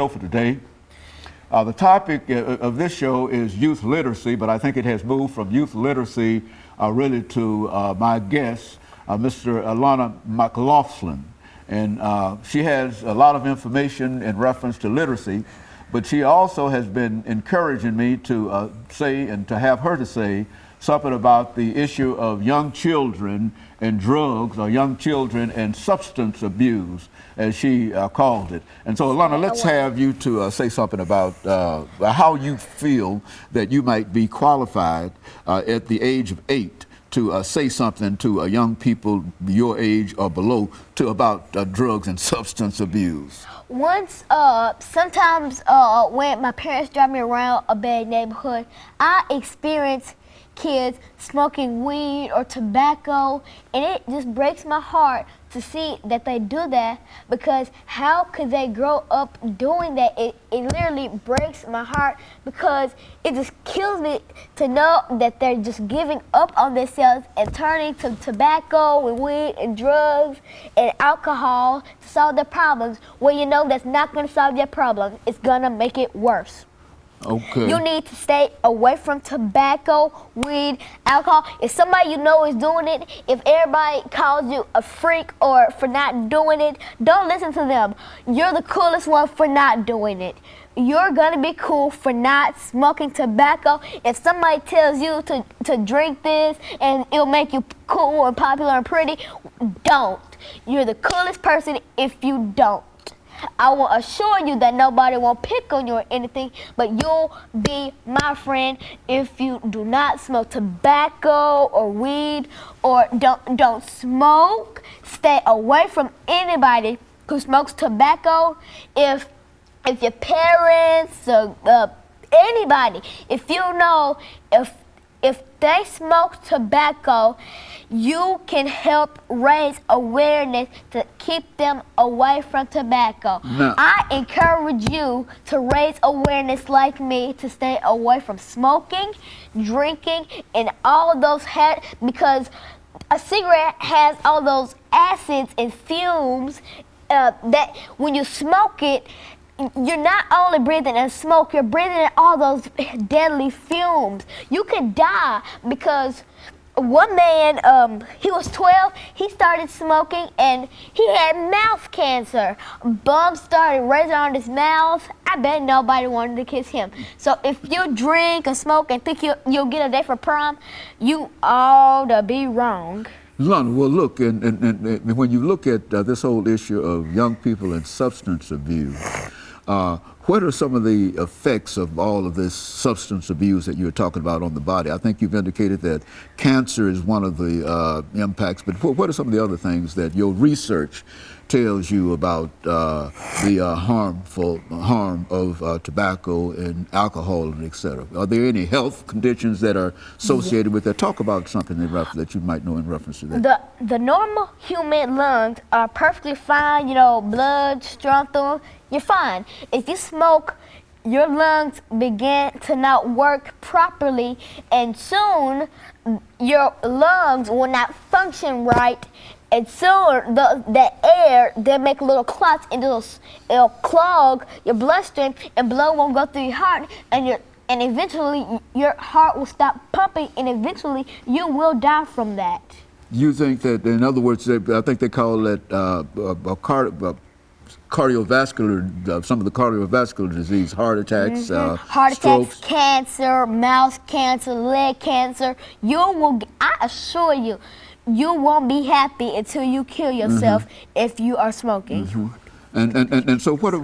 Show for today. The topic of this show is youth literacy, but I think it has moved from youth literacy really to my guest, Mr. Alana McLaughlin. And she has a lot of information in reference to literacy, but she also has been encouraging me to say and to have her to say something about the issue of young children and drugs, or young children and substance abuse, as she called it. And so, Alana, let's have you to say something about how you feel that you might be qualified at the age of 8 to say something to young people your age or below about drugs and substance abuse. Sometimes when my parents drive me around a bad neighborhood, I experience kids smoking weed or tobacco, and it just breaks my heart to see that they do that, because how could they grow up doing that? It literally breaks my heart, because it just kills me to know that they're just giving up on themselves and turning to tobacco and weed and drugs and alcohol to solve their problems, when you know that's not going to solve their problem. It's going to make it worse. Okay. You need to stay away from tobacco, weed, alcohol. If somebody you know is doing it, if everybody calls you a freak or for not doing it, don't listen to them. You're the coolest one for not doing it. You're gonna be cool for not smoking tobacco. If somebody tells you to drink this and it'll make you cool and popular and pretty, don't. You're the coolest person if you don't. I will assure you that nobody won't pick on you or anything, but you'll be my friend if you do not smoke tobacco or weed, or don't smoke. Stay away from anybody who smokes tobacco. If your parents or anybody, if you know if they smoke tobacco, you can help raise awareness to keep them away from tobacco. No. I encourage you to raise awareness like me, to stay away from smoking, drinking, and all those because a cigarette has all those acids and fumes that when you smoke it, you're not only breathing in smoke, you're breathing in all those deadly fumes. You could die, because one man, he was 12, he started smoking and he had mouth cancer. Bumps started raising on his mouth. I bet nobody wanted to kiss him. So if you drink or smoke and think you'll get a day for prom, you ought to be wrong. Lana, well, look, and when you look at this whole issue of young people and substance abuse, what are some of the effects of all of this substance abuse that you're talking about on the body? I think you've indicated that cancer is one of the impacts, but what are some of the other things that your research tells you about the harm of tobacco and alcohol and et cetera? Are there any health conditions that are associated with that? Talk about something that you might know in reference to that. The normal human lungs are perfectly fine, blood strong through, you're fine. If you smoke, your lungs begin to not work properly, and soon your lungs will not function right. And soon the air, they make little clots, and it'll clog your bloodstream, and blood won't go through your heart, and eventually your heart will stop pumping, and eventually you will die from that. You think that, in other words, I think they call it cardiovascular, some of the cardiovascular disease, heart attacks, heart strokes. attacks, cancer, mouth cancer, leg cancer. I assure you, you won't be happy until you kill yourself if you are smoking. And so what